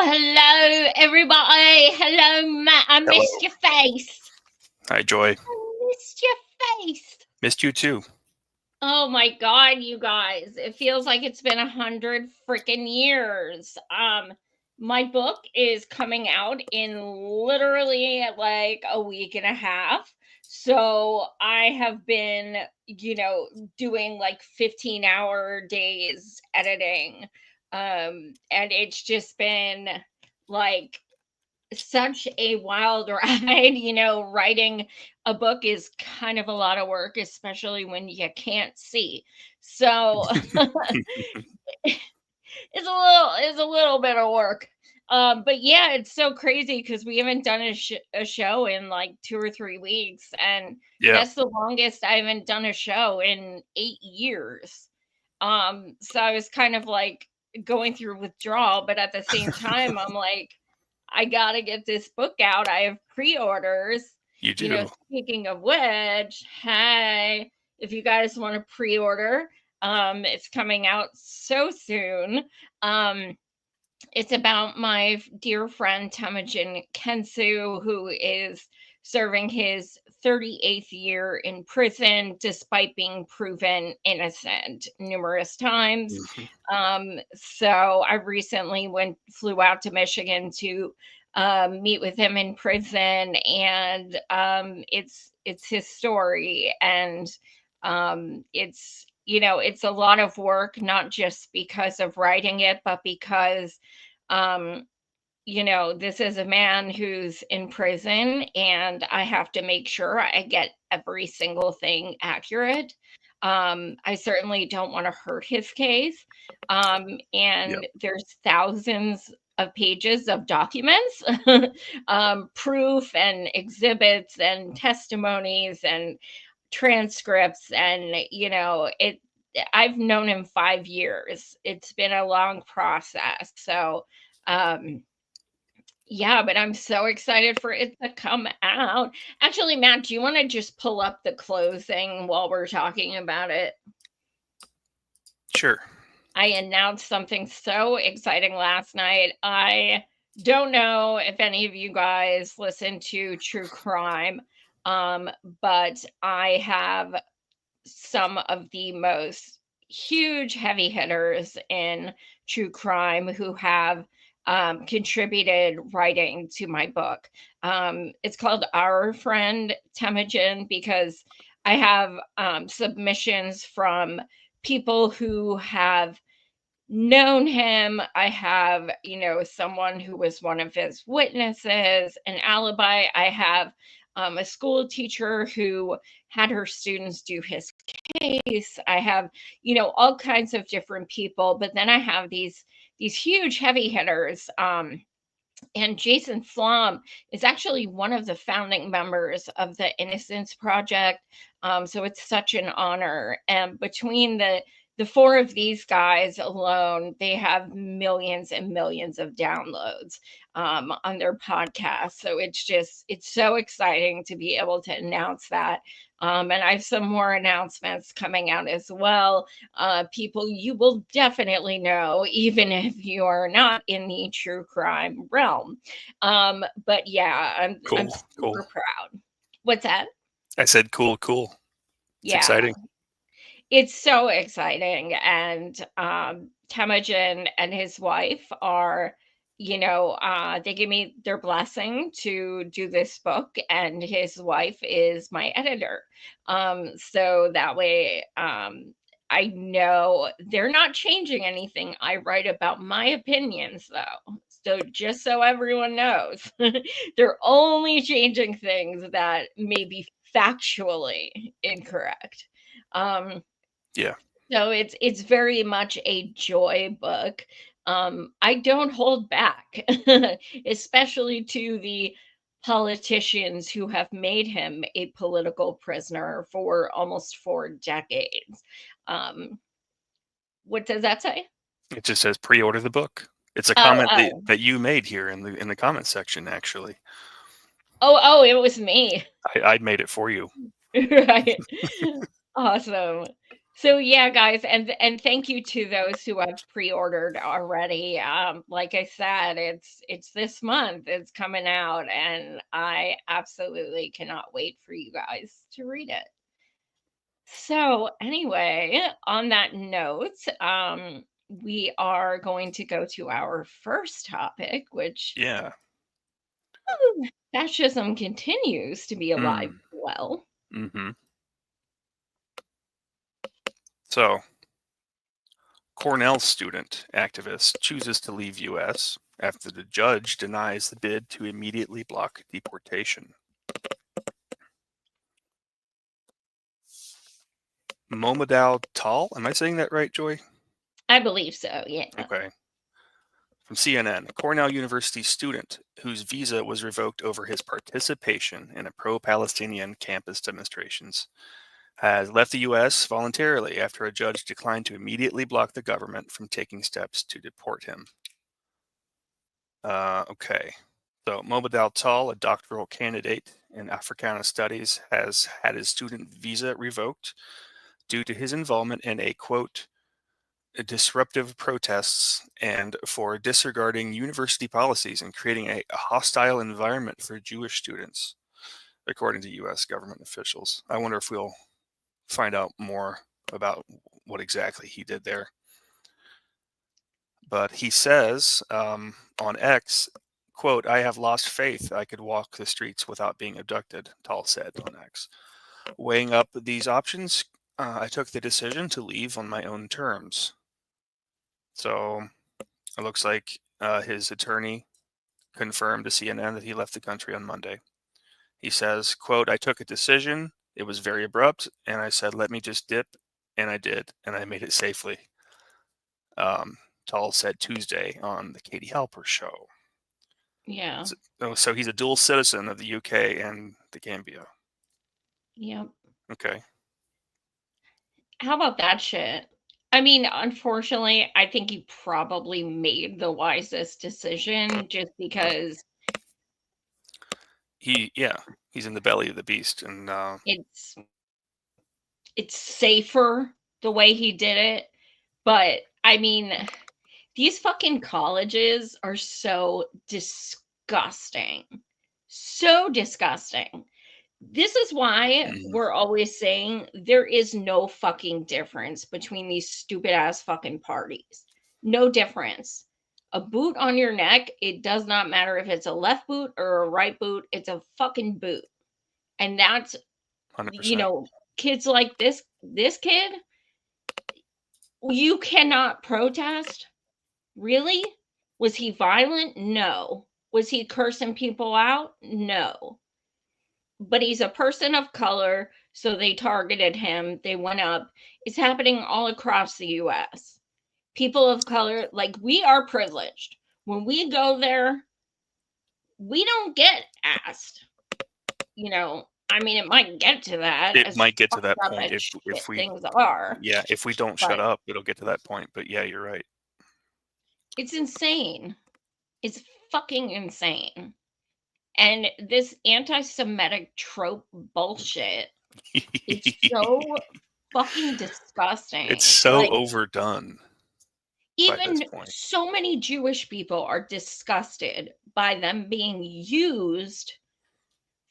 Hello, everybody. Hello, Matt. I missed your face. Hi, Joy. I missed your face. Missed you too. Oh my God, you guys. It feels like it's been 100 freaking years. My book is coming out in literally like a week and a half. So I have been, doing like 15-hour days editing. And it's just been like such a wild ride. Writing a book is kind of a lot of work, especially when you can't see. So it's a little bit of work. But yeah, it's so crazy because we haven't done a show in like 2 or 3 weeks, and that's the longest I haven't done a show in 8 years. So I was kind of like going through withdrawal, but at the same time, I'm like, I gotta get this book out. I have pre-orders. You do. Speaking of which, hey, if you guys want to pre-order, it's coming out so soon. It's about my dear friend Temujin Kensu, who is serving his 38th year in prison despite being proven innocent numerous times. So I recently flew out to Michigan to meet with him in prison, and it's his story, and it's a lot of work, not just because of writing it, but because this is a man who's in prison, and I have to make sure I get every single thing accurate. I certainly don't want to hurt his case. And there's thousands of pages of documents, proof and exhibits and testimonies and transcripts. And, I've known him 5 years. It's been a long process. So, yeah, but I'm so excited for it to come out. Actually, Matt, do you want to just pull up the closing while we're talking about it? Sure. I announced something so exciting last night. I don't know if any of you guys listen to true crime, but I have some of the most huge heavy hitters in true crime who have contributed writing to my book. It's called Our Friend Temujin because I have submissions from people who have known him. I have, someone who was one of his witnesses, an alibi. I have a school teacher who had her students do his case. I have, all kinds of different people. But then I have these huge heavy hitters. And Jason Flom is actually one of the founding members of the Innocence Project. So it's such an honor. And between the 4 of these guys alone, they have millions and millions of downloads on their podcast. So it's so exciting to be able to announce that. And I have some more announcements coming out as well. People you will definitely know, even if you are not in the true crime realm. But yeah, I'm super proud. What's that? I said cool. It's exciting. It's so exciting, and, Temujin and his wife are, they give me their blessing to do this book, and his wife is my editor. So that way, I know they're not changing anything I write about my opinions, though. So just so everyone knows, they're only changing things that may be factually incorrect. Um, Yeah. so it's very much a joy book. I don't hold back, especially to the politicians who have made him a political prisoner for almost 4 decades. Um, what does that say? It just says pre-order the book. It's a Oh, comment that, oh, that you made here in the comment section. Actually, oh, it was me. I made it for you. Right. Awesome. So yeah, guys, and thank you to those who have pre-ordered already. Like I said, it's this month, it's coming out, and I absolutely cannot wait for you guys to read it. So anyway, on that note, we are going to go to our first topic, which Yeah. fascism continues to be alive Mm. and well. Mm-hmm. So, Cornell student activist chooses to leave U.S. after the judge denies the bid to immediately block deportation. Momodou Tal, am I saying that right, Joy? I believe so, yeah. Okay. From CNN, a Cornell University student whose visa was revoked over his participation in a pro-Palestinian campus demonstrations has left the U.S. voluntarily after a judge declined to immediately block the government from taking steps to deport him. Okay. So, Momodou Tal, a doctoral candidate in Africana Studies, has had his student visa revoked due to his involvement in a quote, disruptive protests and for disregarding university policies and creating a hostile environment for Jewish students, according to U.S. government officials. I wonder if we'll find out more about what exactly he did there. But he says on X, quote, I have lost faith I could walk the streets without being abducted, Tal said on X. Weighing up these options, I took the decision to leave on my own terms. So it looks like his attorney confirmed to CNN that he left the country on Monday. He says, quote, I took a decision. It was very abrupt. And I said, let me just dip. And I did. And I made it safely. Tal said Tuesday on the Katie Halper show. Yeah. So he's a dual citizen of the UK and the Gambia. Yep. Okay. How about that shit? I mean, unfortunately, I think he probably made the wisest decision just because He's in the belly of the beast. And it's it's safer the way he did it. But I mean, these fucking colleges are so disgusting. So disgusting. This is why mm, we're always saying there is no fucking difference between these stupid ass fucking parties. No difference. A boot on your neck, it does not matter if it's a left boot or a right boot, it's a fucking boot. And that's, you 100%. know, kids like this kid, you cannot protest. Really? Was he violent? No. Was he cursing people out? No. But he's a person of color, so they targeted him. They went up. It's happening all across the US. People of color, like we are privileged. When we go there, we don't get asked. I mean, it might get to that It as might get to fucked that up point as if shit we things are, yeah, if we don't shut but up, it'll get to that point. But yeah, you're right. it's insane. It's fucking insane. And this anti-Semitic trope bullshit, it's so fucking It's disgusting. so Like, overdone by this even point. so many Jewish people are disgusted by them being used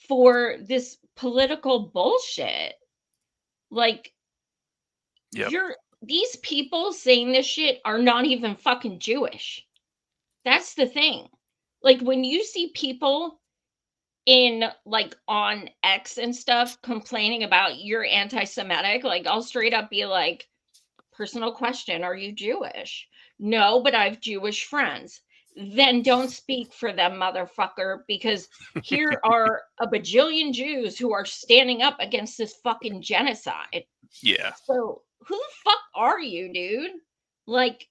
for this political bullshit. Like, Yep. These people saying this shit are not even fucking Jewish. That's the thing. Like, when you see people in, like, on X and stuff complaining about you're anti-Semitic, like, I'll straight up be like, personal question, are you Jewish? No, but I have Jewish friends. Then don't speak for them, motherfucker, because here are a bajillion Jews who are standing up against this fucking genocide. Yeah. So who the fuck are you, dude? Like,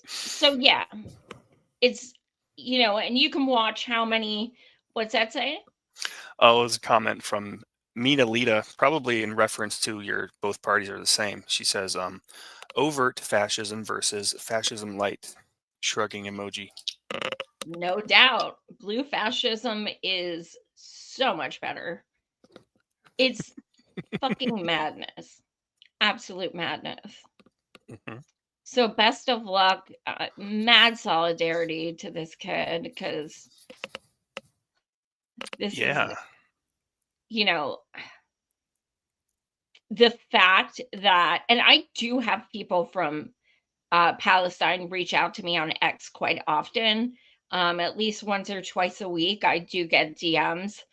so yeah, it's, and you can watch how many, what's that say? Oh, it was a comment from Mina Lita, probably in reference to your both parties are the same. She says, overt fascism versus fascism light. Shrugging emoji. No doubt. Blue fascism is so much better. It's fucking madness. Absolute madness. Mhm. So best of luck. Mad solidarity to this kid, because this is, Yeah. the fact that, and I do have people from Palestine reach out to me on X quite often. At least once or twice a week, I do get DMs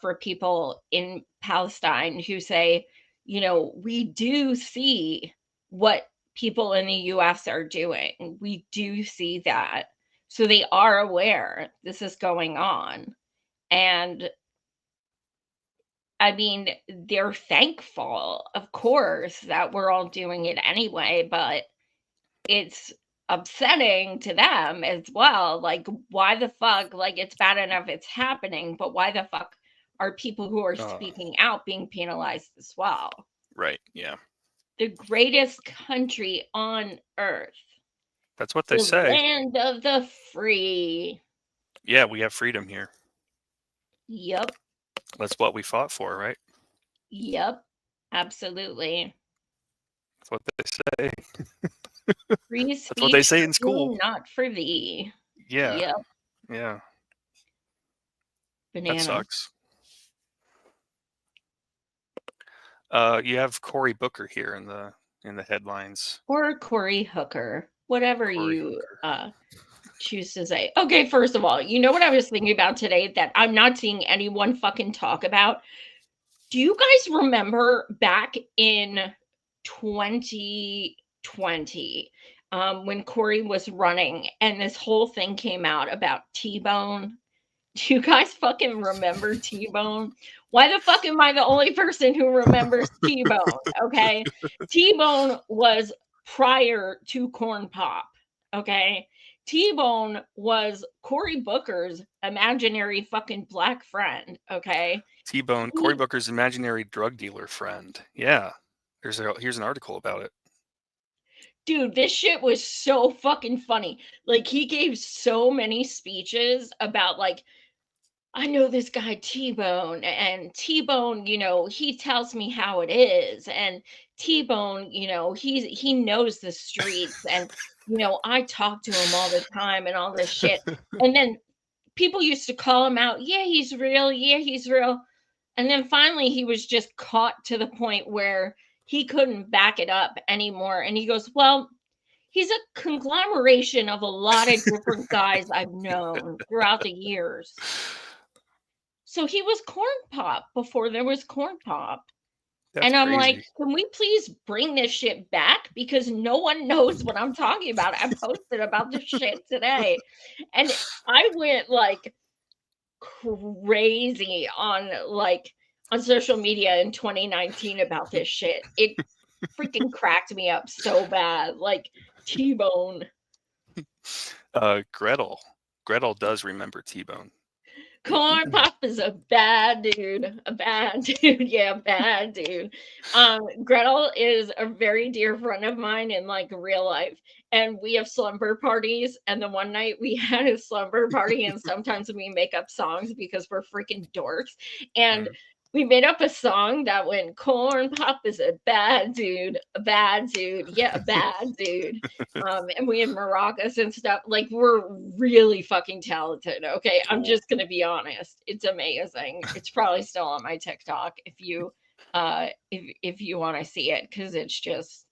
for people in Palestine who say, we do see what people in the US are doing. We do see that. So they are aware this is going on. And I mean, they're thankful, of course, that we're all doing it anyway, but it's upsetting to them as well. Like, why the fuck? Like, it's bad enough it's happening, but why the fuck are people who are Oh, speaking out being penalized as well? right. Yeah. The greatest country on earth, That's what they the say. land of the free. Yeah, we have freedom here. Yep, That's what we fought for, right? yep, absolutely. That's what they say. Free That's what they speech say for in school. you, not for thee. Yeah. Yep, Yeah. That bananas. sucks. You have Cory Booker here in the headlines. Or Cory Hooker, whatever Cory you Hooker. choose to say. Okay, first of all, you know what I was thinking about today that I'm not seeing anyone fucking talk about? Do you guys remember back in 2020, when Cory was running and this whole thing came out about T-Bone? Do you guys fucking remember T-Bone? Why the fuck am I the only person who remembers T-Bone? Okay. T-Bone was prior to Corn Pop. Okay. T-Bone was Cory Booker's imaginary fucking black friend. Okay. T-Bone, Cory He, Booker's imaginary drug dealer friend. Yeah. Here's an article about it. dude, this shit was so fucking funny. Like, he gave so many speeches about, like, I know this guy T-Bone, and T-Bone, he tells me how it is. And T-Bone, he knows the streets, and I talk to him all the time and all this shit. And then people used to call him out, yeah, he's real, yeah, he's real. And then finally he was just caught to the point where he couldn't back it up anymore. And he goes, well, he's a conglomeration of a lot of different guys I've known throughout the years. So he was Corn Pop before there was Corn Pop. That's And I'm like, crazy. can we please bring this shit back? Because no one knows what I'm talking about. I posted about this shit today. And I went like crazy on social media in 2019 about this shit. It freaking cracked me up so bad. Like, T-Bone. Gretel. Gretel does remember T-Bone. Corn Pop is a bad dude. A bad dude. Yeah, bad dude. Gretel is a very dear friend of mine in like real life. And we have slumber parties. And the one night we had a slumber party, and sometimes we make up songs because we're freaking dorks. And Mm. we made up a song that went, Corn Pop is a bad dude, a bad dude, yeah, a bad dude. And we had maracas and stuff. Like, we're really fucking talented. Okay, I'm Cool. just gonna be honest. It's amazing. It's probably still on my TikTok if you if you want to see it, because it's just,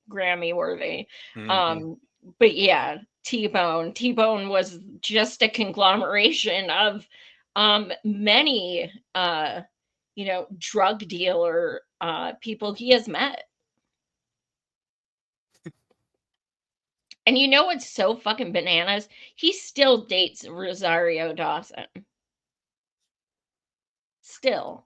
Grammy worthy. Mm-hmm. But yeah, T-Bone was just a conglomeration of many drug dealer people he has met. And you know what's so fucking bananas? He still dates Rosario Dawson. Still.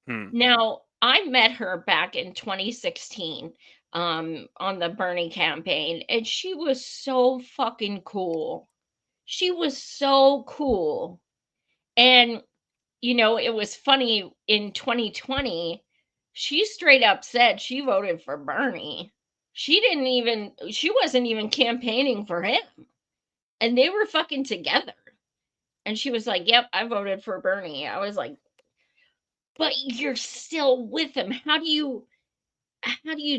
Hmm. Now, I met her back in 2016 on the Bernie campaign, and she was so fucking cool. She was so cool. And it was funny in 2020, she straight up said she voted for Bernie. She wasn't even campaigning for him. And they were fucking together. And she was like, "Yep, I voted for Bernie." I was like, "But you're still with him. How do you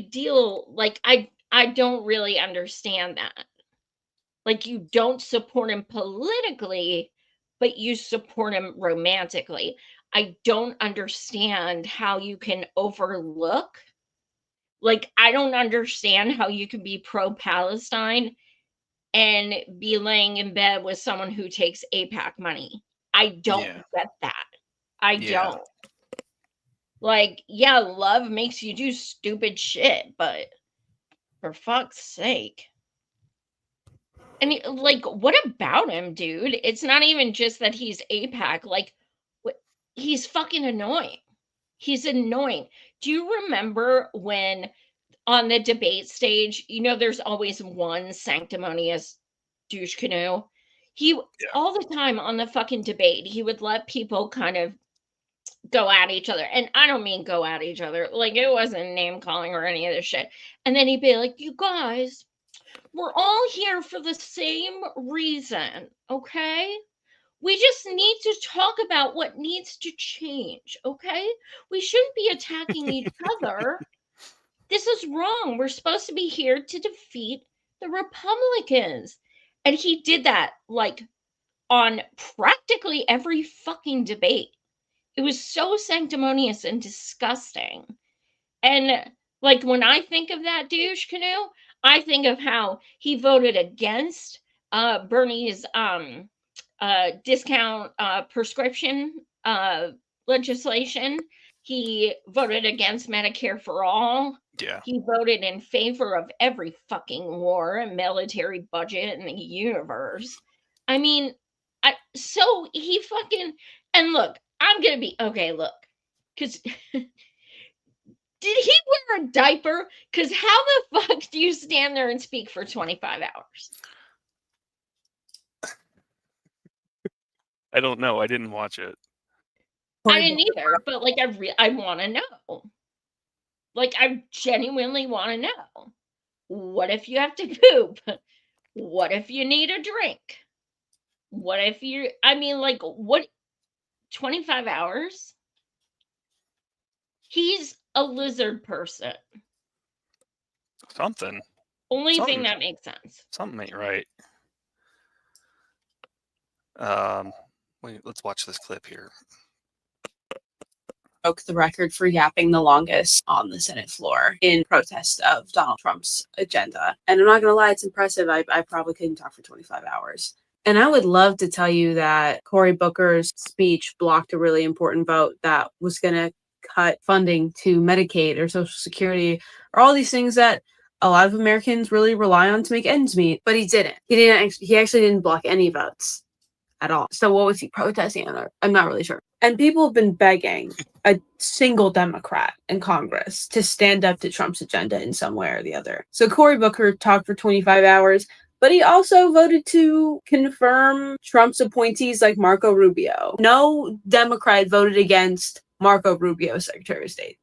deal, like, I don't really understand that. Like, you don't support him politically, but you support him romantically. I don't understand how you can overlook, like, I don't understand how you can be pro-Palestine and be laying in bed with someone who takes AIPAC money. I don't Yeah. get that. I Yeah. don't. Like, yeah, love makes you do stupid shit, but for fuck's sake. And like, what about him, dude? It's not even just that he's APAC. Like, he's fucking annoying. He's annoying. Do you remember when on the debate stage, there's always one sanctimonious douche canoe? He Yeah. all the time on the fucking debate, he would let people kind of go at each other. And I don't mean go at each other. Like, it wasn't name calling or any of this shit. And then he'd be like, "You guys, we're all here for the same reason, okay? We just need to talk about what needs to change, okay? We shouldn't be attacking each other. This is wrong. We're supposed to be here to defeat the Republicans." And he did that, like, on practically every fucking debate. It was so sanctimonious and disgusting. And like, when I think of that douche canoe, I think of how he voted against Bernie's discount prescription legislation. He voted against Medicare for all. Yeah. He voted in favor of every fucking war and military budget in the universe. I mean, so he fucking, and look, I'm gonna be okay. Look, because did he wear a diaper? Because how the fuck do you stand there and speak for 25 hours? I don't know. I didn't watch it. I didn't either, but like, I want to know. Like, I genuinely want to know. What if you have to poop? What if you need a drink? What if I mean, like, what, 25 hours? He's a lizard person. Something. Only thing Something. that makes sense. Something ain't right. Wait, let's watch this clip here. Broke the record for yapping the longest on the Senate floor in protest of Donald Trump's agenda. And I'm not going to lie, it's impressive. I probably couldn't talk for 25 hours. And I would love to tell you that Cory Booker's speech blocked a really important vote that was going to cut funding to Medicaid or Social Security or all these things that a lot of Americans really rely on to make ends meet. But he didn't. He actually didn't block any votes at all. So what was he protesting on? I'm not really sure. And people have been begging a single Democrat in Congress to stand up to Trump's agenda in some way or the other. So Cory Booker talked for 25 hours, but he also voted to confirm Trump's appointees like Marco Rubio. No Democrat voted against Marco Rubio, Secretary of State.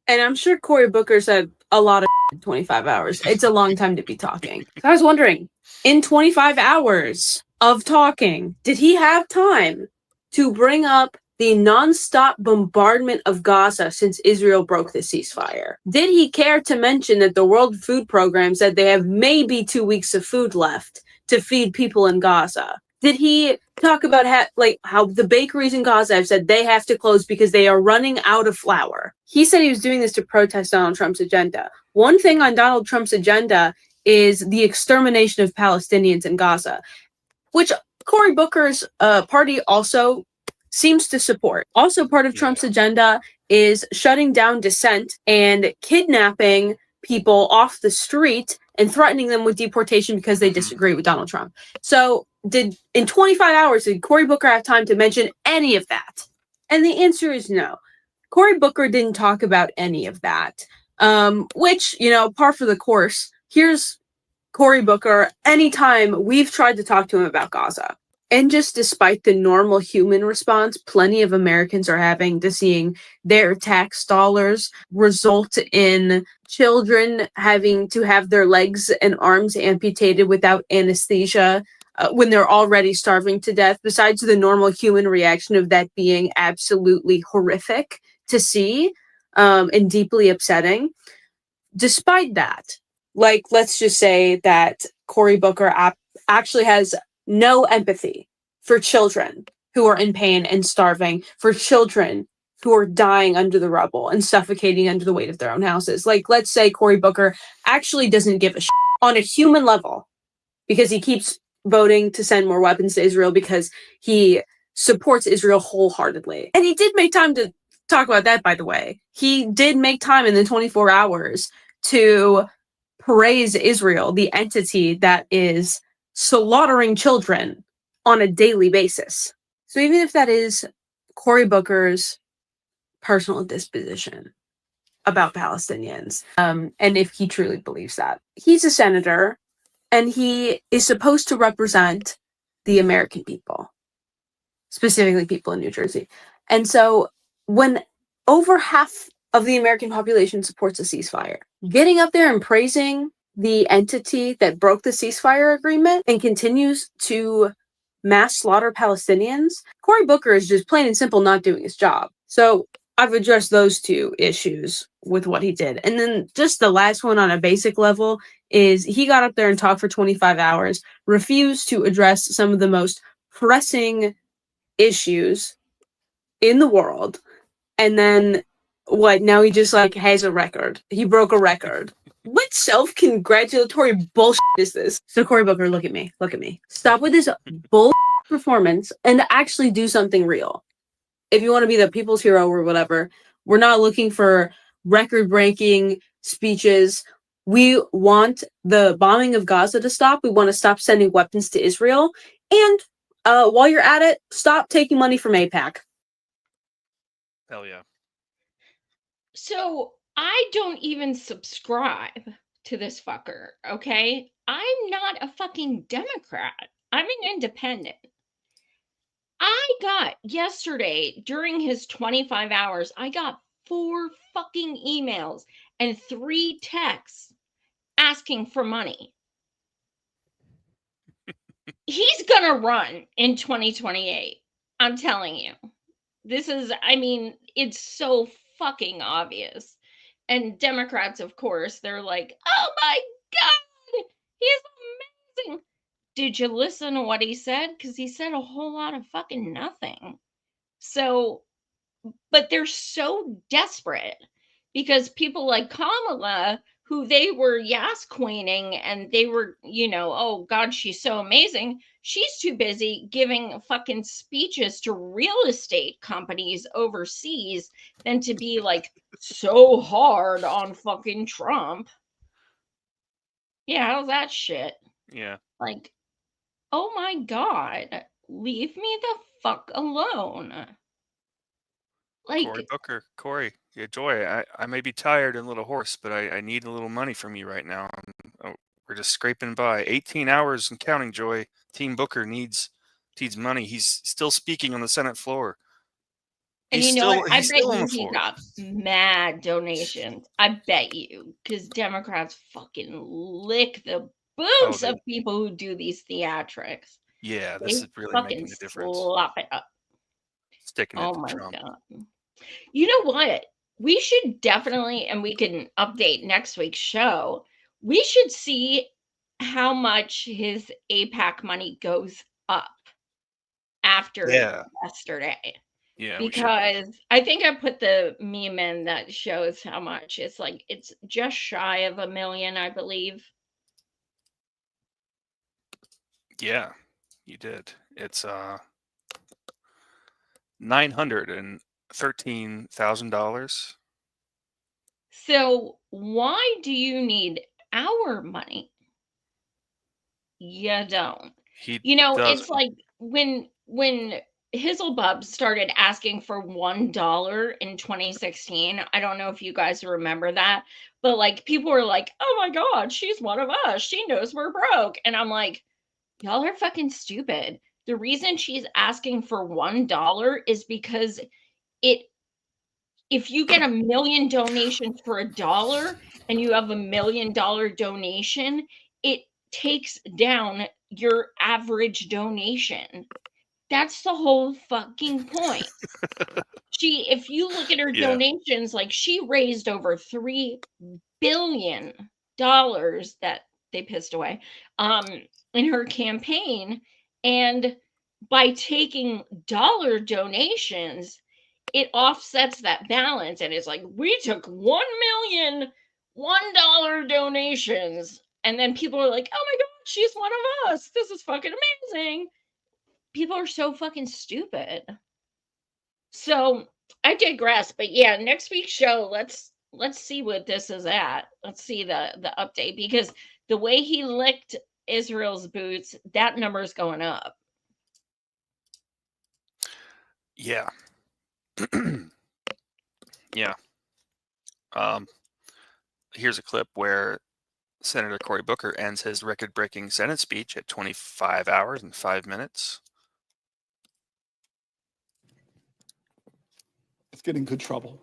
And I'm sure Cory Booker said a lot of in 25 hours. It's a long time to be talking. So I was wondering, in 25 hours of talking, did he have time to bring up the nonstop bombardment of Gaza since Israel broke the ceasefire? Did he care to mention that the World Food Program said they have maybe 2 weeks of food left to feed people in Gaza? Did he talk about how the bakeries in Gaza have said they have to close because they are running out of flour. He said he was doing this to protest Donald Trump's agenda. One thing on Donald Trump's agenda is the extermination of Palestinians in Gaza, which Cory Booker's party also seems to support. Also part of Trump's agenda is shutting down dissent and kidnapping people off the street and threatening them with deportation because they disagree with Donald Trump. So in 25 hours, did Cory Booker have time to mention any of that? And the answer is no. Cory Booker didn't talk about any of that, which, par for the course. Here's Cory Booker anytime we've tried to talk to him about Gaza. And just despite the normal human response plenty of Americans are having to seeing their tax dollars result in children having to have their legs and arms amputated without anesthesia when they're already starving to death, besides the normal human reaction of that being absolutely horrific to see and deeply upsetting. Despite that, let's just say that Cory Booker actually has no empathy for children who are in pain and starving, for children who are dying under the rubble and suffocating under the weight of their own houses. Let's say Cory Booker actually doesn't give a shit on a human level because he keeps voting to send more weapons to Israel because he supports Israel wholeheartedly. And he did make time to talk about that, by the way. He did make time in the 24 hours to praise Israel, the entity that is slaughtering children on a daily basis. So even if that is Cory Booker's personal disposition about Palestinians, and if he truly believes that, he's a senator and he is supposed to represent the American people, specifically people in New Jersey. And so when over half of the American population supports a ceasefire, getting up there and praising the entity that broke the ceasefire agreement and continues to mass slaughter Palestinians, Cory Booker is just plain and simple not doing his job. So I've addressed those two issues with what he did. And then just the last one on a basic level is he got up there and talked for 25 hours, refused to address some of the most pressing issues in the world, and then now he just has a record. He broke a record. What self-congratulatory bullshit is this? So Cory Booker, look at me. Stop with this bullshit performance and actually do something real. If you want to be the people's hero or whatever, we're not looking for record-breaking speeches. We want the bombing of Gaza to stop. We want to stop sending weapons to Israel. And while you're at it, stop taking money from AIPAC. Hell yeah. So I don't even subscribe to this fucker, okay? I'm not a fucking Democrat. I'm an independent. I got yesterday, during his 25 hours, I got 4 fucking emails and 3 texts asking for money. He's gonna run in 2028. I'm telling you. It's so fucking obvious. And Democrats, of course, they're like, oh my God, he's amazing. Did you listen to what he said? Because he said a whole lot of fucking nothing. So, but they're so desperate because people like Kamala, who they were yas queening and they were, oh God, she's so amazing. She's too busy giving fucking speeches to real estate companies overseas than to be so hard on fucking Trump. Yeah, how's that shit? Yeah. Oh my God, leave me the fuck alone. Cory Booker, Cory, yeah, Joy, I may be tired and a little hoarse, but I need a little money from you right now. We're just scraping by. 18 hours and counting, Joy. Team Booker needs money. He's still speaking on the Senate floor. And you know what? I bet you he got mad donations. I bet you. Because Democrats fucking lick the boobs of people who do these theatrics. Yeah, this is really making a difference. Slop it up. Sticking it to Trump. God. You know what? We should definitely, and we can update next week's show, we should see how much his AIPAC money goes up. after yesterday. Yeah, because I think I put the meme in that shows how much it's like it's just shy of 1 million, I believe. Yeah, you did. It's $913,000. So why do you need our money? You don't. He It's doesn't. like when Hizzlebub started asking for $1 in 2016. I don't know if you guys remember that, but like people were like, "Oh my God, she's one of us. She knows we're broke." And I'm like, y'all are fucking stupid. The reason she's asking for $1 is because it if you get 1 million donations for $1 and you have $1 million donation, it takes down your average donation. That's the whole fucking point. If you look at her Yeah. donations, like she raised over $3 billion that they pissed away in her campaign. And by taking dollar donations, it offsets that balance. And it's like, we took 1 million $1 donations. And then people are like, oh my God, she's one of us. This is fucking amazing. People are so fucking stupid. So I digress, but yeah, next week's show, let's see what this is at. Let's see the update because the way he licked Israel's boots, that number is going up. Yeah. Yeah. Here's a clip where Senator Cory Booker ends his record-breaking Senate speech at 25 hours and 5 minutes. Let's get in good trouble.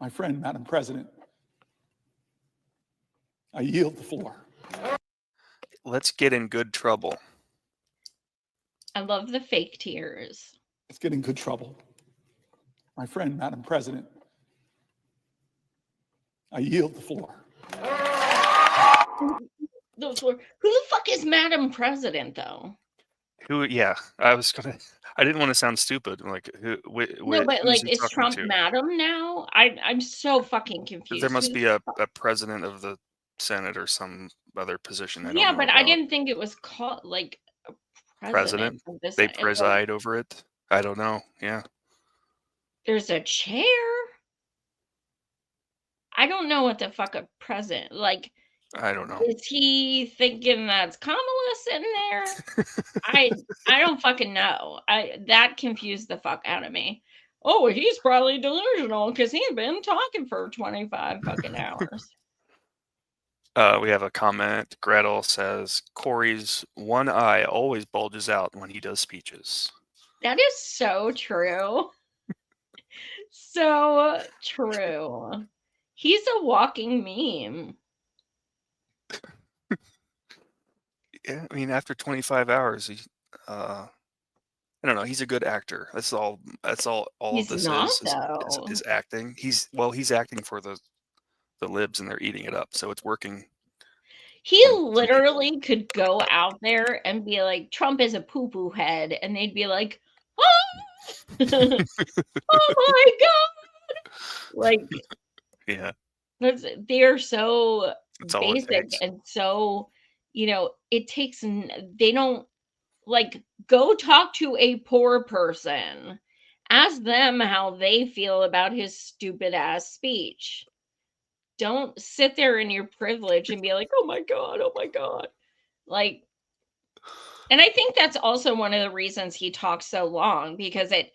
My friend, Madam President, I yield the floor. Let's get in good trouble. I love the fake tears. Let's get in good trouble. My friend, Madam President, I yield the floor. Who the fuck is Madam President, though? Yeah, I didn't want to sound stupid. Like, No, but who's like, he is talking Trump to? Madam now? I'm so fucking confused. There must be a president of the Senate or some other position I don't Yeah, know but I about. didn't think it was called like a president of this. They It's like, preside over it. I don't know. Yeah. there's a chair. I don't know what the fuck a president like. I don't know. Is he thinking that's Kamala sitting there? I don't fucking know. That confused the fuck out of me. Oh, he's probably delusional because he's been talking for 25 fucking hours. We have a comment. Gretel says Cory's one eye always bulges out when he does speeches. That is so true. So true. He's a walking meme. Yeah, I mean, after 25 hours, I don't know. He's a good actor. That's all. All He's this not, is though. acting. He's acting for the libs, and they're eating it up. So it's working. He on some people. literally could go out there and be like, Trump is a poo-poo head, and they'd be like, oh, oh my God. Like, Yeah, they're so that's all it basic takes. and so, it takes, they don't, like, go talk to a poor person. Ask them how they feel about his stupid ass speech. Don't sit there in your privilege and be like, oh my God, oh my God. Like, and I think that's also one of the reasons he talks so long because it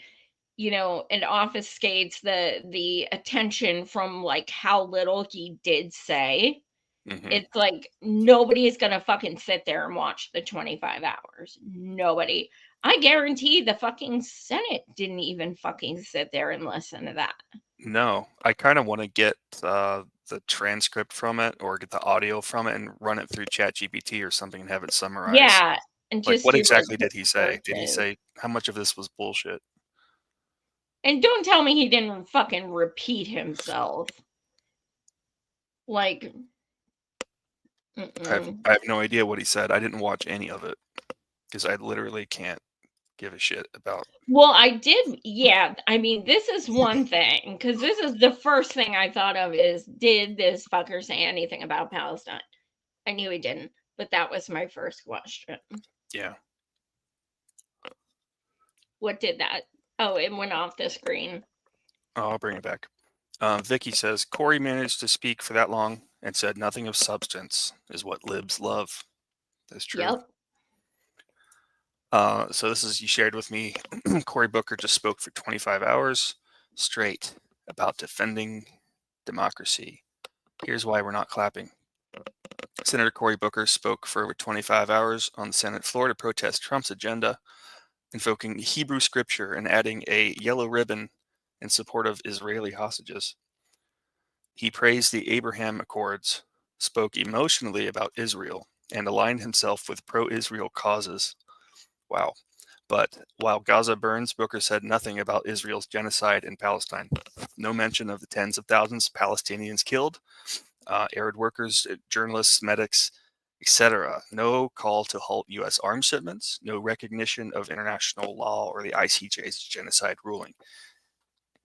obfuscates the attention from like how little he did say. Hmm. It's like nobody is gonna fucking sit there and watch the 25 hours. Nobody. I guarantee the fucking Senate didn't even fucking sit there and listen to that. No, I kind of want to get the transcript from it or get the audio from it and run it through ChatGPT or something and have it summarized. Yeah, and Like, just what do like exactly did he say? Did he searches. say how much of this was bullshit? And don't tell me he didn't fucking repeat himself. Like, I have no idea what he said. I didn't watch any of it because I literally can't give a shit about. Well, I did. Yeah. I mean, this is one thing, because this is the first thing I thought of is, did this fucker say anything about Palestine? I knew he didn't, but that was my first question. Yeah. What did that? Oh, it went off the screen. Oh, I'll bring it back. Vicky says, Cory managed to speak for that long and said nothing of substance is what libs love. That's true. Yep. So this is, you shared with me, Cory Booker just spoke for 25 hours straight about defending democracy. Here's why we're not clapping. Senator Cory Booker spoke for over 25 hours on the Senate floor to protest Trump's agenda, invoking Hebrew scripture and adding a yellow ribbon in support of Israeli hostages. He praised the Abraham Accords, spoke emotionally about Israel, and aligned himself with pro-Israel causes. Wow. But while Gaza burns, Booker said nothing about Israel's genocide in Palestine. No mention of the tens of thousands of Palestinians killed, aid workers, journalists, medics, etc. No call to halt U.S. arms shipments, no recognition of international law or the ICJ's genocide ruling.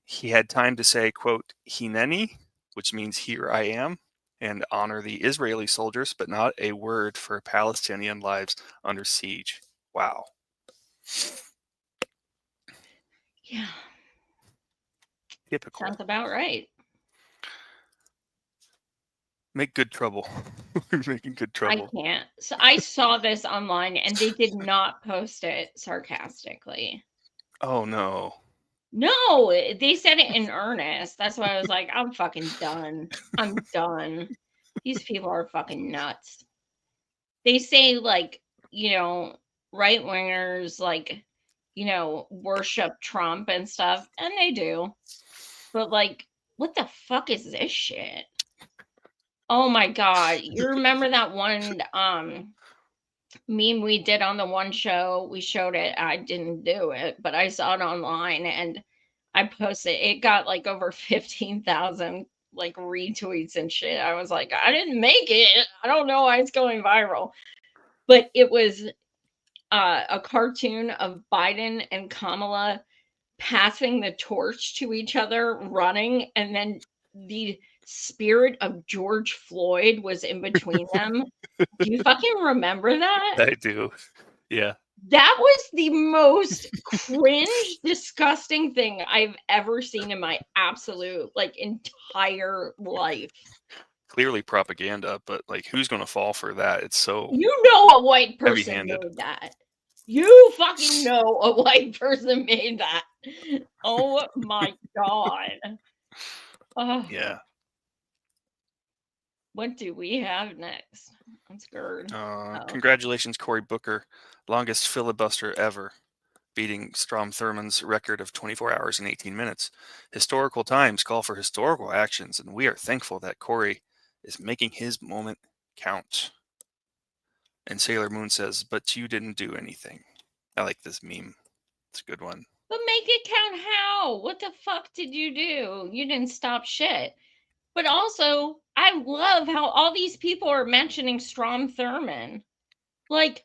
He had time to say, quote, Hineni, which means here I am, and honor the Israeli soldiers, but not a word for Palestinian lives under siege. Wow. Yeah. Typical. Sounds about right. Make good trouble. We're making good trouble. I can't. So I saw this online and they did not post it sarcastically. Oh no. No, they said it in earnest. That's why I was like, I'm fucking done. I'm done. These people are fucking nuts. They say, like, right wingers, like, worship Trump and stuff, and they do. But, like, what the fuck is this shit? Oh my God. You remember that one meme we did on the one show? We showed it. I didn't do it, but I saw it online and I posted. It got like over 15,000 like retweets and shit. I was like, I didn't make it. I don't know why it's going viral. But it was a cartoon of Biden and Kamala passing the torch to each other, running, and then the spirit of George Floyd was in between them. Do you fucking remember that? I do. Yeah. That was the most cringe, disgusting thing I've ever seen in my absolute, like, entire life. Clearly propaganda, but like, who's going to fall for that? It's so You know a white person heavy-handed. made that. You fucking know a white person made that. Oh my God. Oh, Yeah. what do we have next? I'm scared. Congratulations, Cory Booker, longest filibuster ever, beating Strom Thurmond's record of 24 hours and 18 minutes. Historical times call for historical actions, and we are thankful that Cory is making his moment count. And Sailor Moon says, but you didn't do anything. I like this meme. It's a good one. But make it count how? What the fuck did you do? You didn't stop shit. But also, I love how all these people are mentioning Strom Thurmond. Like,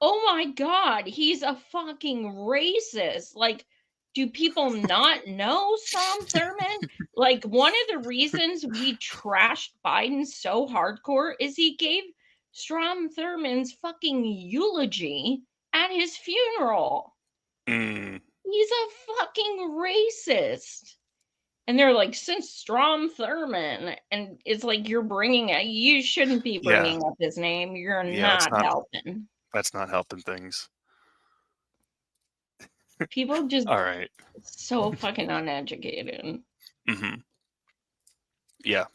oh my God, he's a fucking racist. Like, do people not know Strom Thurmond? Like, one of the reasons we trashed Biden so hardcore is he gave Strom Thurmond's fucking eulogy at his funeral. Mm. He's a fucking racist. And they're like, since Strom Thurmond, and it's like, you shouldn't be bringing up his name. You're not helping. That's not helping things. People just all right. So fucking uneducated. Mm-hmm. Yeah,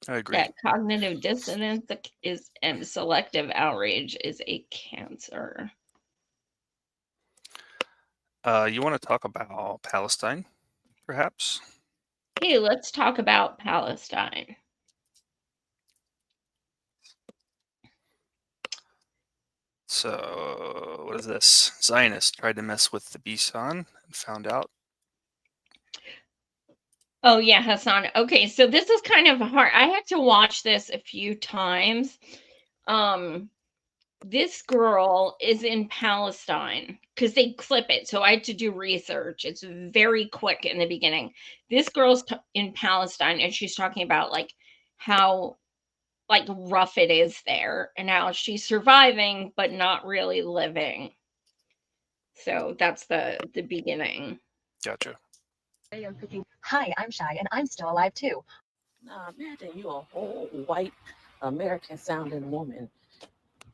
I agree. That cognitive dissonance and selective outrage is a cancer. You want to talk about Palestine, perhaps? Hey, let's talk about Palestine. So, what is this? Zionists tried to mess with the Bison and found out. Oh, yeah, Hassan. Okay, so this is kind of hard. I had to watch this a few times. this girl is in Palestine because they clip it. So I had to do research. It's very quick in the beginning. This girl's in Palestine and she's talking about like how like rough it is there and how she's surviving but not really living. So that's the beginning. Gotcha. Hi, I'm Shy, and I'm still alive too. Now imagine you a whole white American sounding woman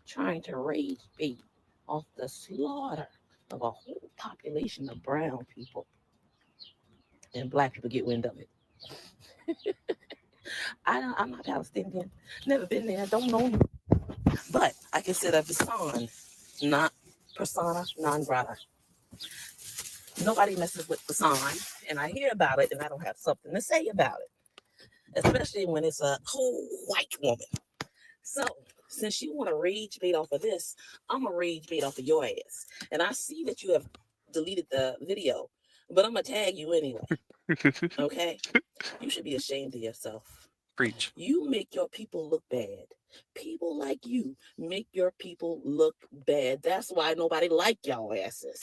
trying to rage bait off the slaughter of a whole population of brown people. And black people get wind of it. I'm not Palestinian, never been there, don't know you. But I consider Hassan not persona non grata. Nobody messes with Hassan, and I hear about it, and I don't have something to say about it, especially when it's a whole white woman. So, since you want to rage bait off of this, I'm going to rage bait off of your ass. And I see that you have deleted the video, but I'm going to tag you anyway. Okay? You should be ashamed of yourself. Preach. You make your people look bad. People like you make your people look bad. That's why nobody like y'all asses.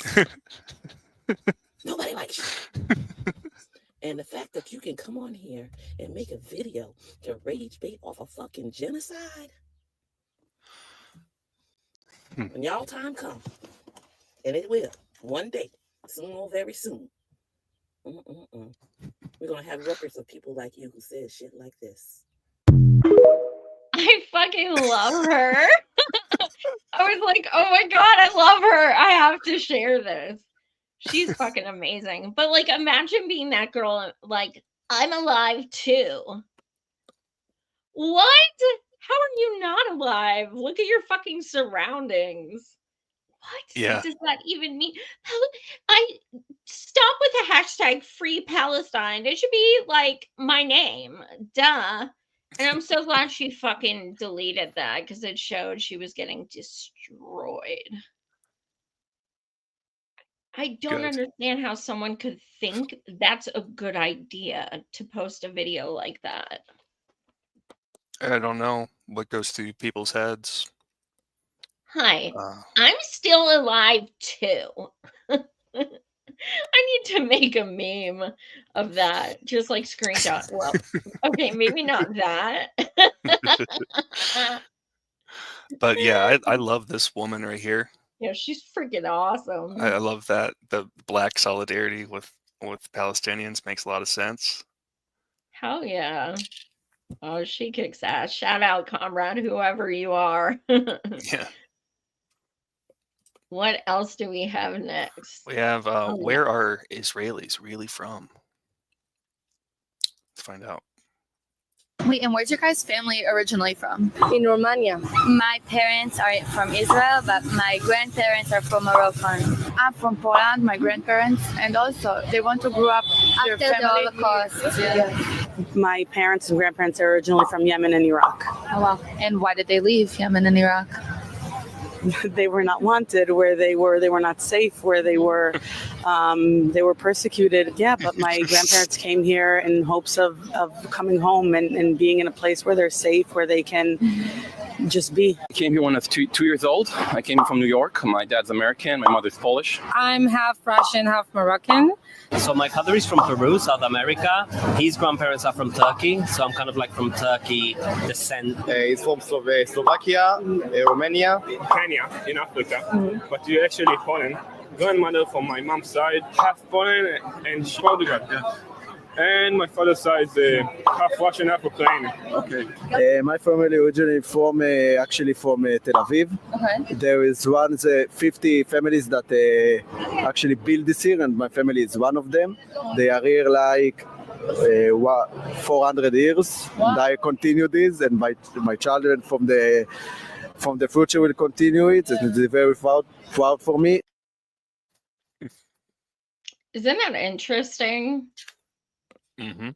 Nobody likes you. And the fact that you can come on here and make a video to rage bait off a fucking genocide. When y'all time comes, and it will, one day, soon or very soon, we're going to have records of people like you who said shit like this. I fucking love her. I was like, oh my God, I love her. I have to share this. She's fucking amazing. But like, imagine being that girl, like, I'm alive too. What? How are you not alive? Look at your fucking surroundings. What does that even mean? I stop with the hashtag free Palestine. It should be like my name. Duh. And I'm so glad she fucking deleted that because it showed she was getting destroyed. I don't understand how someone could think that's a good idea to post a video like that. I don't know what goes through people's heads. Hi, I'm still alive too. I need to make a meme of that. Just like screenshot. Well, okay, maybe not that. But yeah, I love this woman right here. Yeah, she's freaking awesome. I love that the black solidarity with Palestinians makes a lot of sense. Hell yeah. Oh, she kicks ass. Shout out, comrade, whoever you are. Yeah. What else do we have next? We have where are Israelis really from? Let's find out. Wait, and where's your guys' family originally from? In Romania. My parents are from Israel, but my grandparents are from Morocco. I'm from Poland, my grandparents, and also they want to grow up after the Holocaust. Yeah. My parents and grandparents are originally from Yemen and Iraq. Oh, wow. And why did they leave Yemen and Iraq? They were not wanted where they were not safe where they were persecuted. Yeah, but my grandparents came here in hopes of coming home and being in a place where they're safe, where they can just be. I came here when I was two years old. I came from New York. My dad's American, my mother's Polish. I'm half Russian, half Moroccan. So my father is from Peru, South America. His grandparents are from Turkey, so I'm kind of like from Turkey descent. He's from Slovakia, Romania, Kenya in Africa, but you're actually Poland. Grandmother from my mom's side, half Poland and Portugal. And my father's side is half Russian, half Ukrainian. Okay. My family originally from Tel Aviv. Okay. There is 50 families that actually build this here, and my family is one of them. They are here like 400 years. Wow. And I continue this, and my children from the future will continue it. Yeah. And it's very proud for me. Isn't that interesting? Mm-hmm.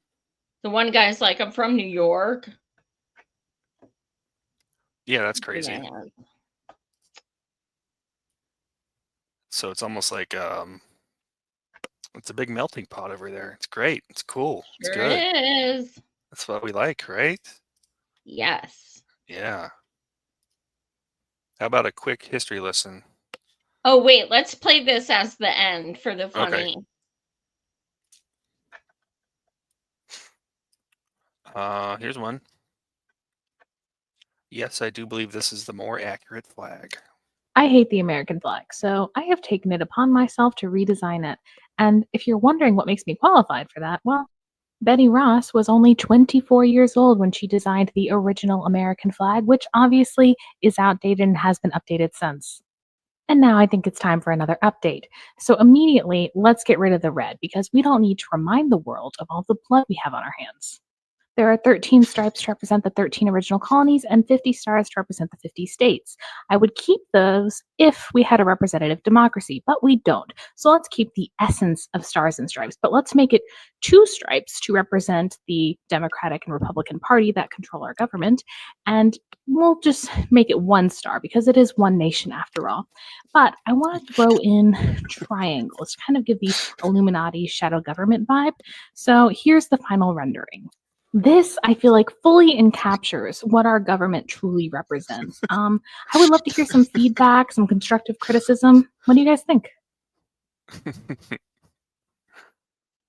The one guy's like, I'm from New York. Yeah, that's crazy. Yeah. So it's almost like it's a big melting pot over there. It's great. It's cool. It's Sure good. is. That's what we like, right? Yes. Yeah. How about a quick history lesson? Oh, wait, let's play this as the end for the funny. Here's one. Yes, I do believe this is the more accurate flag. I hate the American flag, so I have taken it upon myself to redesign it. And if you're wondering what makes me qualified for that, well, Betty Ross was only 24 years old when she designed the original American flag, which obviously is outdated and has been updated since. And now I think it's time for another update. So immediately, let's get rid of the red because we don't need to remind the world of all the blood we have on our hands. There are 13 stripes to represent the 13 original colonies and 50 stars to represent the 50 states. I would keep those if we had a representative democracy, but we don't. So let's keep the essence of stars and stripes, but let's make it 2 stripes to represent the Democratic and Republican Party that control our government, and we'll just make it 1 star because it is one nation after all. But I want to throw in triangles to kind of give the Illuminati shadow government vibe. So here's the final rendering. This, I feel like, fully encaptures what our government truly represents. I would love to hear some feedback, some constructive criticism. What do you guys think?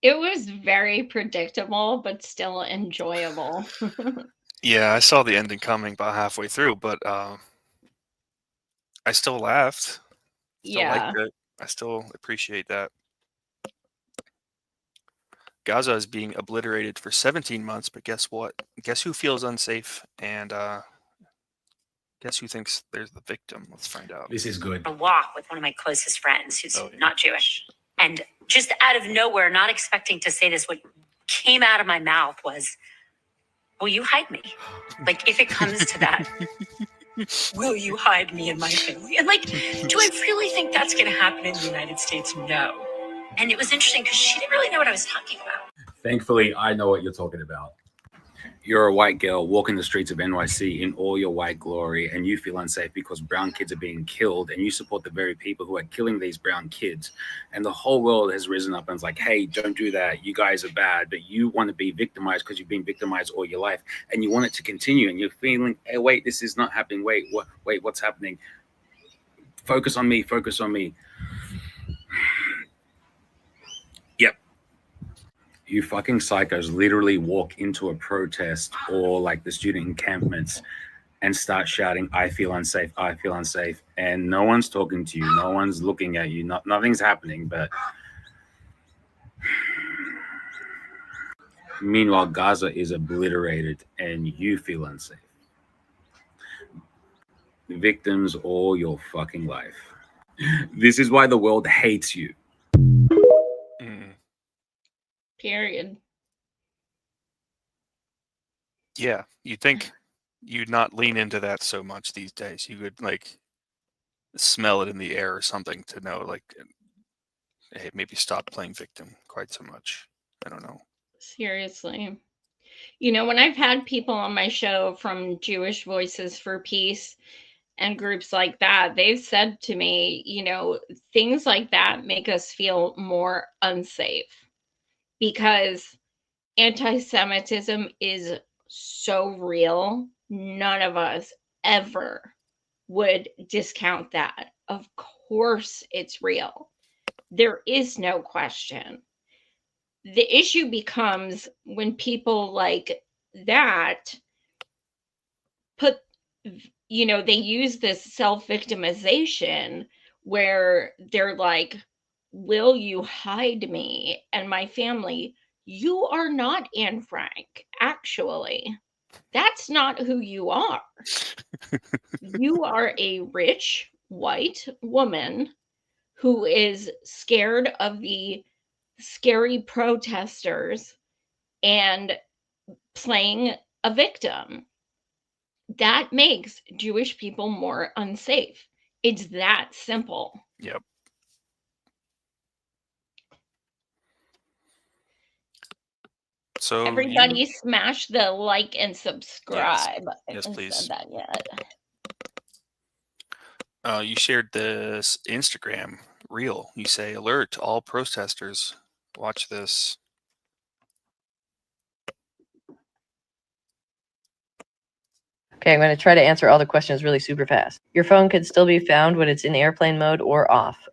It was very predictable, but still enjoyable. Yeah, I saw the ending coming about halfway through, but I still laughed. Still liked it. I still appreciate that. Gaza is being obliterated for 17 months, but guess what? Guess who feels unsafe? And guess who thinks there's the victim? Let's find out. This is good. A walk with one of my closest friends who's not Jewish. And just out of nowhere, not expecting to say this, what came out of my mouth was, will you hide me? Like, if it comes to that, will you hide me and my family? And like, do I really think that's going to happen in the United States? No. And it was interesting because she didn't really know what I was talking about. Thankfully, I know what you're talking about. You're a white girl walking the streets of NYC in all your white glory, and you feel unsafe because brown kids are being killed, and you support the very people who are killing these brown kids. And the whole world has risen up and is like, hey, don't do that. You guys are bad. But you want to be victimized because you've been victimized all your life, and you want it to continue. And you're feeling, hey, wait, this is not happening. Wait, what's happening? Focus on me. Focus on me. Yep. You fucking psychos literally walk into a protest or like the student encampments and start shouting, I feel unsafe, I feel unsafe. And no one's talking to you. No one's looking at you. Nothing's happening. But meanwhile, Gaza is obliterated and you feel unsafe. Victims all your fucking life. This is why the world hates you. Period. Yeah, you'd think you'd not lean into that so much these days. You would like smell it in the air or something to know, like, hey, maybe stop playing victim quite so much. I don't know. Seriously. You know, when I've had people on my show from Jewish Voices for Peace and groups like that, they've said to me, you know, things like that make us feel more unsafe because anti-Semitism is so real. None of us ever would discount that. Of course it's real. There is no question. The issue becomes when people like that put, you know, they use this self-victimization where they're like, will you hide me and my family? You are not Anne Frank, actually. That's not who you are. You are a rich white woman who is scared of the scary protesters and playing a victim. That makes Jewish people more unsafe. It's that simple. Yep. So everybody smash the like and subscribe. Yes, I haven't please. said that yet. You shared this Instagram reel. You say, alert to all protesters. Watch this. Okay, I'm going to try to answer all the questions really super fast. Your phone could still be found when it's in airplane mode or off.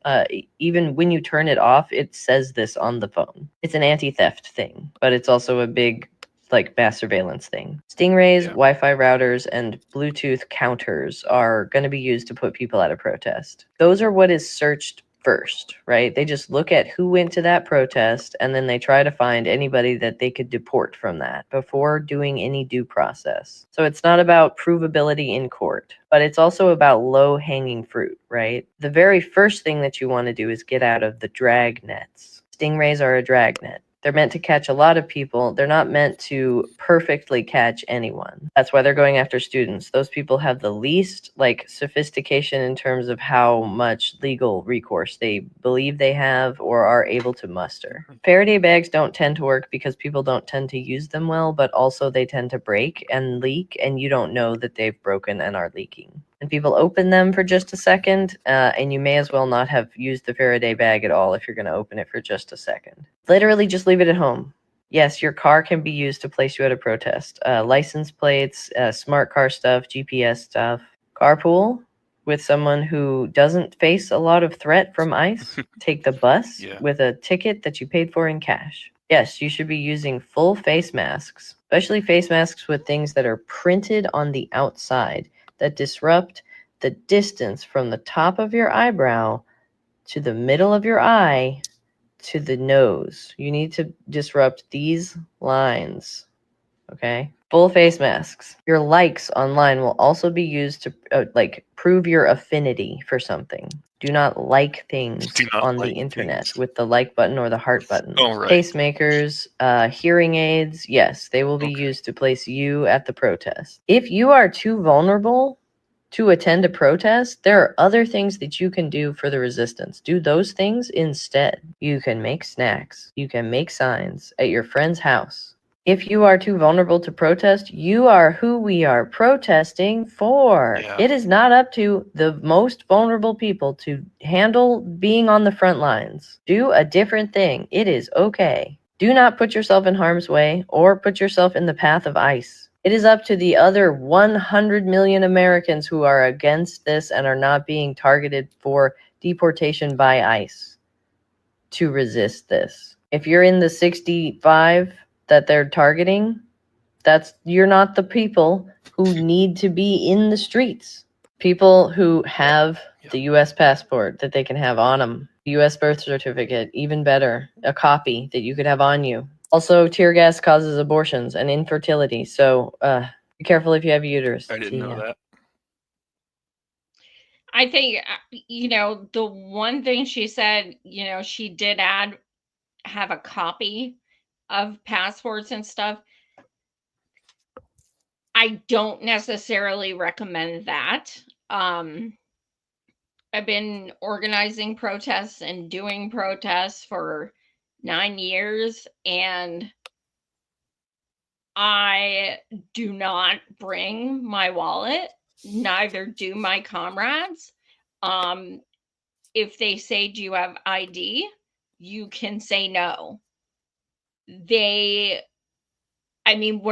Even when you turn it off, it says this on the phone. It's an anti-theft thing, but it's also a big like mass surveillance thing. Stingrays, Wi-Fi routers, and Bluetooth counters are going to be used to put people at a protest. Those are what is searched first, right? They just look at who went to that protest and then they try to find anybody that they could deport from that before doing any due process. So it's not about provability in court, but it's also about low-hanging fruit, right? The very first thing that you want to do is get out of the drag nets. Stingrays are a drag net. They're meant to catch a lot of people. They're not meant to perfectly catch anyone. That's why they're going after students. Those people have the least like sophistication in terms of how much legal recourse they believe they have or are able to muster. Faraday bags don't tend to work because people don't tend to use them well, but also they tend to break and leak, and you don't know that they've broken and are leaking. And people open them for just a second, and you may as well not have used the Faraday bag at all if you're going to open it for just a second. Literally just leave it at home. Yes, your car can be used to place you at a protest. License plates, smart car stuff, GPS stuff. Carpool with someone who doesn't face a lot of threat from ICE. Take the bus with a ticket that you paid for in cash. Yes, you should be using full face masks, especially face masks with things that are printed on the outside that disrupt the distance from the top of your eyebrow to the middle of your eye to the nose. You need to disrupt these lines, okay? Full face masks. Your likes online will also be used to prove your affinity for something. Do not like things on the internet with the like button or the heart button. Oh, right. Pacemakers, hearing aids, yes, they will be used to place you at the protest. If you are too vulnerable to attend a protest, there are other things that you can do for the resistance. Do those things instead. You can make snacks. You can make signs at your friend's house. If you are too vulnerable to protest, you are who we are protesting for. It is not up to the most vulnerable people to handle being on the front lines. Do a different thing. It is okay. Do not put yourself in harm's way or put yourself in the path of ICE. It is up to the other 100 million Americans who are against this and are not being targeted for deportation by ICE to resist this. If you're in the 65 that they're targeting, you're not the people who need to be in the streets. People who have the U.S. passport that they can have on them, U.S. birth certificate, even better, a copy that you could have on you. Also, tear gas causes abortions and infertility, so be careful if you have a uterus. I didn't know that. I think, the one thing she said, she did have a copy of passports and stuff. I don't necessarily recommend that. I've been organizing protests and doing protests for 9 years, and I do not bring my wallet. Neither do my comrades. If they say, "Do you have ID?" you can say no. What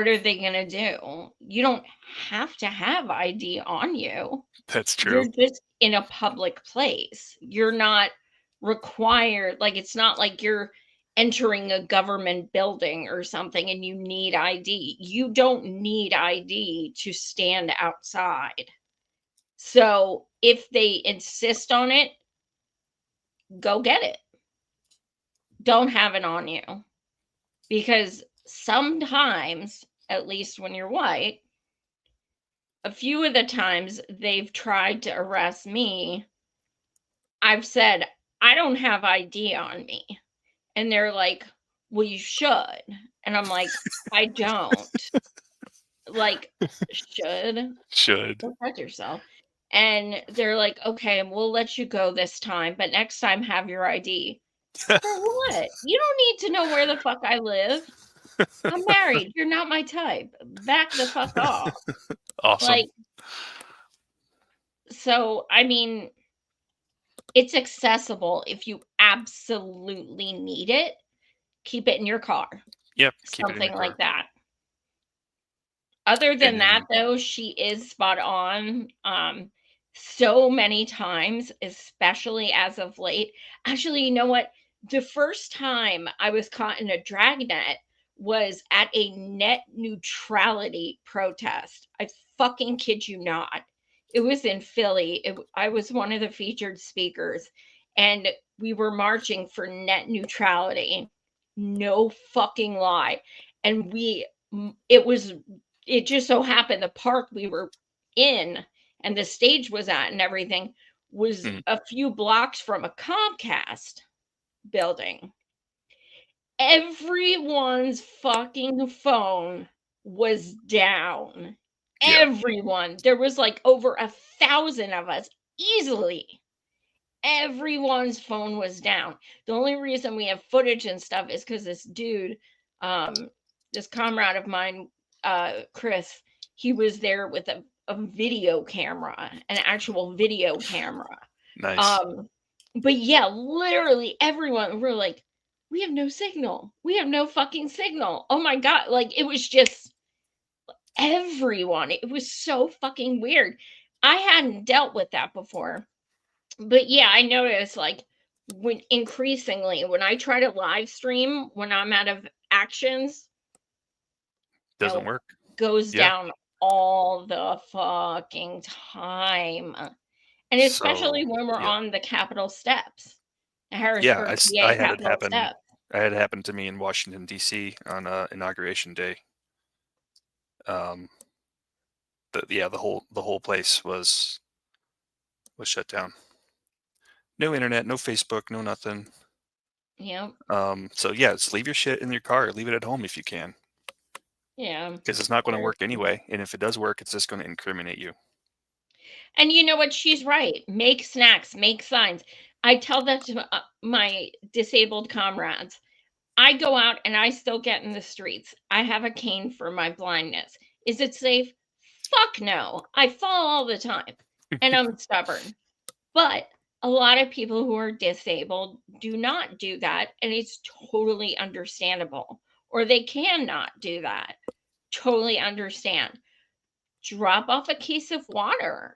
are they going to do? You don't have to have ID on you. That's true. You're just in a public place. You're not required. It's not like you're entering a government building or something and you need ID. You don't need ID to stand outside. So if they insist on it, go get it. Don't have it on you. Because sometimes, at least when you're white, a few of the times they've tried to arrest me, I've said, I don't have ID on me. And they're like, well, you should. And I'm like, I don't. Should. Protect yourself. And they're like, okay, we'll let you go this time, but next time have your ID. For what? You don't need to know where the fuck I live. I'm married. You're not my type. Back the fuck off. Awesome. It's accessible if you absolutely need it. Keep it in your car. Yep. Keep it in your Something car. like that. Other than And that, though, she is spot on. So many times, especially as of late. Actually, you know what? The first time I was caught in a dragnet was at a net neutrality protest. I fucking kid you not. It was in Philly. I was one of the featured speakers, and we were marching for net neutrality. No fucking lie. And it just so happened the park we were in and the stage was at and everything was a few blocks from a Comcast building. Everyone's fucking phone was down. Yeah. Everyone. There was like over 1,000 of us easily. Everyone's phone was down. The only reason we have footage and stuff is because this dude, this comrade of mine, Chris, he was there with a video camera, an actual video camera. Nice. But yeah, literally everyone were like, we have no signal. We have no fucking signal. Oh my God. Like it was just everyone. It was so fucking weird. I hadn't dealt with that before. But yeah, I noticed like when I try to live stream when I'm out of actions, Doesn't work. Goes Yeah. down all the fucking time. And especially when we're on the Capitol steps. Harrisburg, Yeah, PA I had it Capitol happen. steps. I had it happen to me in Washington D.C. on Inauguration Day. The whole place was shut down. No internet, no Facebook, no nothing. Yeah. So yeah, just leave your shit in your car. Leave it at home if you can. Yeah. Because it's not going to work anyway. And if it does work, it's just going to incriminate you. And you know what? She's right. Make snacks, make signs. I tell that to my disabled comrades. I go out and I still get in the streets. I have a cane for my blindness. Is it safe? Fuck no. I fall all the time and I'm stubborn. But a lot of people who are disabled do not do that. And it's totally understandable. Or they cannot do that. Totally understand. Drop off a case of water.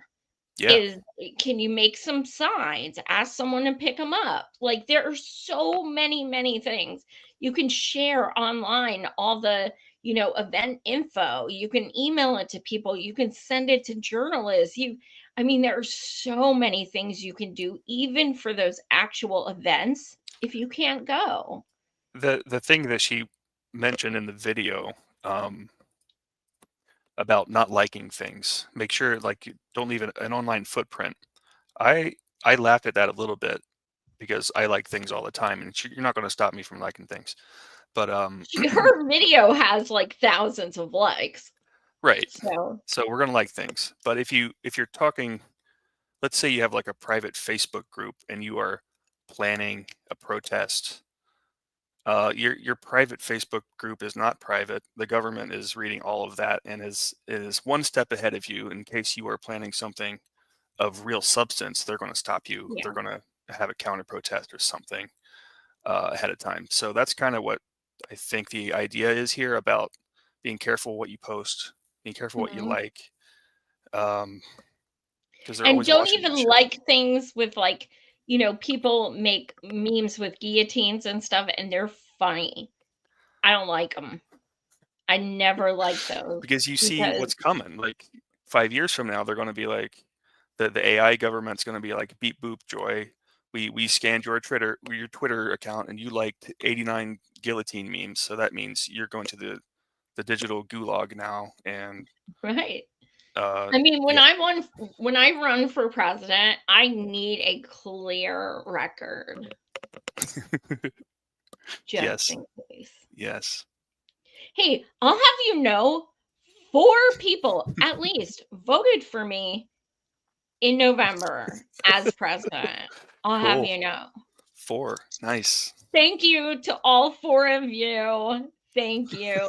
Yeah. Can you make some signs? Ask someone to pick them up. Like there are so many things you can share online. All the event info. You can email it to people. You can send it to journalists. There are so many things you can do, even for those actual events. If you can't go, The thing that she mentioned in the video about not liking things, make sure like you don't leave an online footprint. I laughed at that a little bit because I like things all the time, and you're not going to stop me from liking things. But her video has like thousands of likes. Right. So we're going to like things. But if you're talking, let's say you have like a private Facebook group and you are planning a protest. Your private Facebook group is not private. The government is reading all of that and is one step ahead of you in case you are planning something of real substance. They're going to stop you. Yeah. They're going to have a counter protest or something ahead of time. So that's kind of what I think the idea is here about being careful what you post, being careful what you like. Because they're and always don't watching even your shit. like things with like people make memes with guillotines and stuff and they're funny. I don't like them. I never like those because you see what's coming. Like 5 years from now, they're going to be like the AI government's going to be like, beep boop joy. We scanned your Twitter account and you liked 89 guillotine memes, so that means you're going to the digital gulag now. And right. When I run for president, I need a clear record. Just in case. Yes. Hey, I'll have you know, 4 people at least voted for me in November as president. I'll have you know. 4. Nice. Thank you to all 4 of you. Thank you.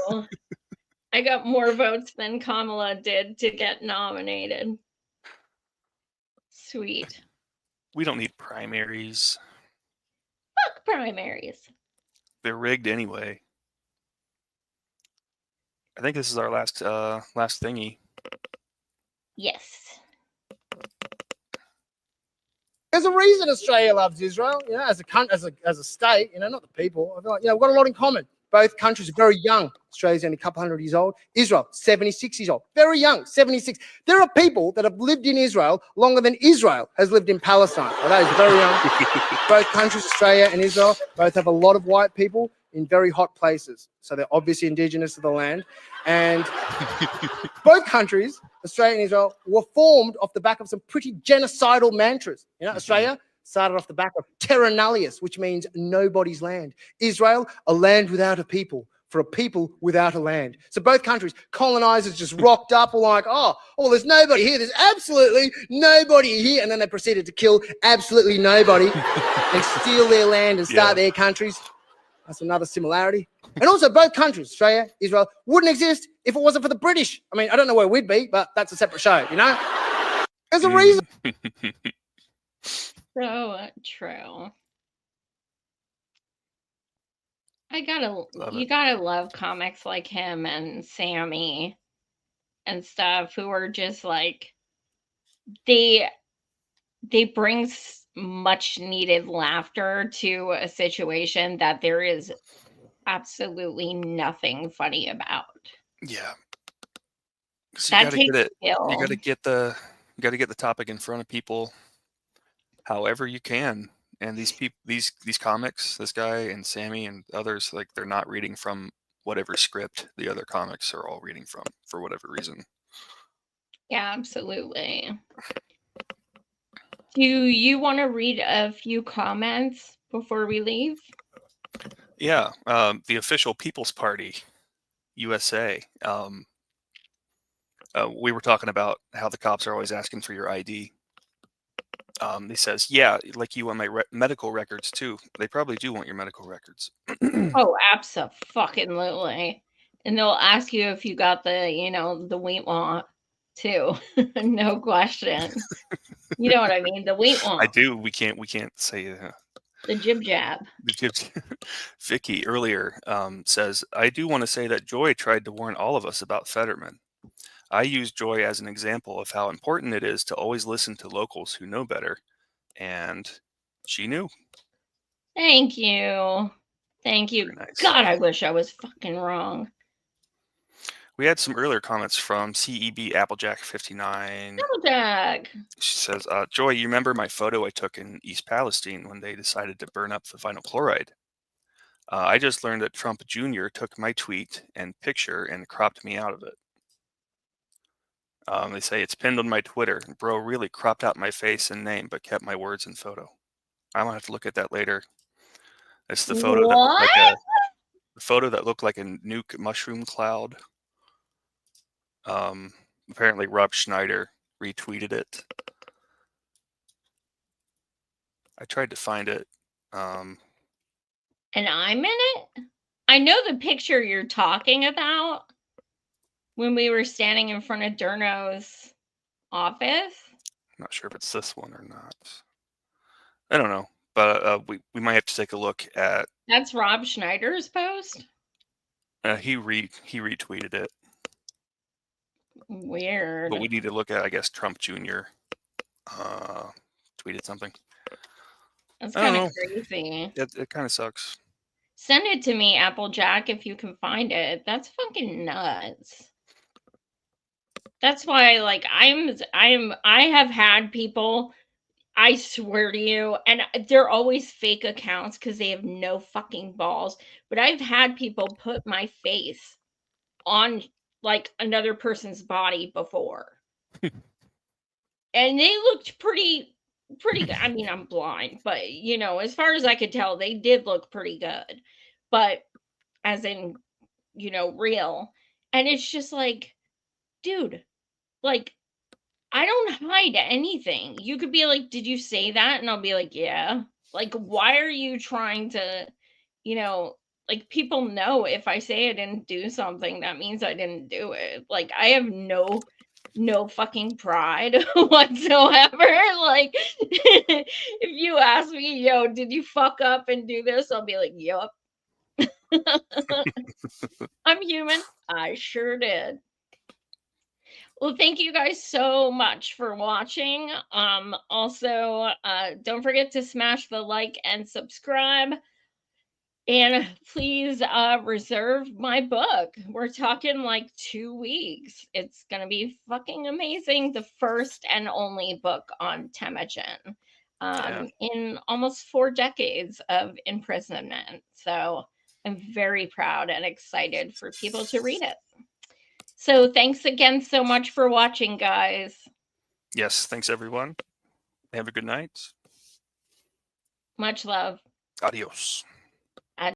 I got more votes than Kamala did to get nominated. Sweet. We don't need primaries. Fuck primaries. They're rigged anyway. I think this is our last thingy. Yes. There's a reason Australia loves Israel, as a state, not the people. I feel like, we've got a lot in common. Both countries are very young. Australia's only a couple hundred years old. Israel, 76 years old. Very young, 76. There are people that have lived in Israel longer than Israel has lived in Palestine. Well, that is very young. Both countries, Australia and Israel, both have a lot of white people in very hot places. So they're obviously indigenous to the land. And both countries, Australia and Israel, were formed off the back of some pretty genocidal mantras. Australia started off the back of terra nullius, which means nobody's land. Israel, a land without a people, for a people without a land. So both countries, colonizers just rocked up, like, well, there's nobody here. There's absolutely nobody here. And then they proceeded to kill absolutely nobody and steal their land and start their countries. That's another similarity. And also both countries, Australia, Israel, wouldn't exist if it wasn't for the British. I mean, I don't know where we'd be, but that's a separate show, There's a reason. So true. You gotta love comics like him and Sammy and stuff, who are just like, they bring much needed laughter to a situation that there is absolutely nothing funny about. Yeah. So that takes skill. You gotta get the topic in front of people however you can. And these people, these comics, this guy and Sammy and others, like, they're not reading from whatever script the other comics are all reading from for whatever reason. Yeah, absolutely. Do you want to read a few comments before we leave? Yeah, the official People's Party, USA. We were talking about how the cops are always asking for your ID. He says, yeah, like you want my medical records too. They probably do want your medical records. Oh, abso-fucking-lutely. And they'll ask you if you got the, the wheat want too. No question. You know what I mean? The wheat want. I do. We can't say the jib jab. Vicky earlier says, I do want to say that Joy tried to warn all of us about Fetterman. I use Joy as an example of how important it is to always listen to locals who know better. And she knew. Thank you. Thank you. Nice. God, I wish I was fucking wrong. We had some earlier comments from CEB Applejack 59. Applejack. She says, Joy, you remember my photo I took in East Palestine when they decided to burn up the vinyl chloride? I just learned that Trump Jr. took my tweet and picture and cropped me out of it. They say it's pinned on my Twitter. Bro really cropped out my face and name, but kept my words and photo. I'm gonna have to look at that later. It's the photo that looked like a nuke mushroom cloud. Apparently Rob Schneider retweeted it. I tried to find it. And I'm in it? I know the picture you're talking about. When we were standing in front of Durno's office. I'm not sure if it's this one or not. I don't know, but we might have to take a look at. That's Rob Schneider's post? He retweeted it. Weird. But we need to look at, I guess, Trump Jr. Tweeted something. That's kind of crazy. It kind of sucks. Send it to me, Applejack, if you can find it. That's fucking nuts. That's why, like, I have had people, I swear to you, and they're always fake accounts because they have no fucking balls, but I've had people put my face on, like, another person's body before. And they looked pretty good. I mean, I'm blind, but, as far as I could tell, they did look pretty good. But, as in, real. And it's just like, dude, like, I don't hide anything. You could be like, did you say that? And I'll be like, yeah. Like, why are you trying to, like, people know if I say I didn't do something, that means I didn't do it. Like, I have no fucking pride whatsoever. Like, if you ask me, yo, did you fuck up and do this? I'll be like, yup. I'm human. I sure did. Well, thank you guys so much for watching. Also, don't forget to smash the like and subscribe. And please reserve my book. We're talking like 2 weeks. It's going to be fucking amazing. The first and only book on Temujin in almost 4 decades of imprisonment. So I'm very proud and excited for people to read it. So thanks again so much for watching, guys. Yes, thanks everyone. Have a good night. Much love. Adios.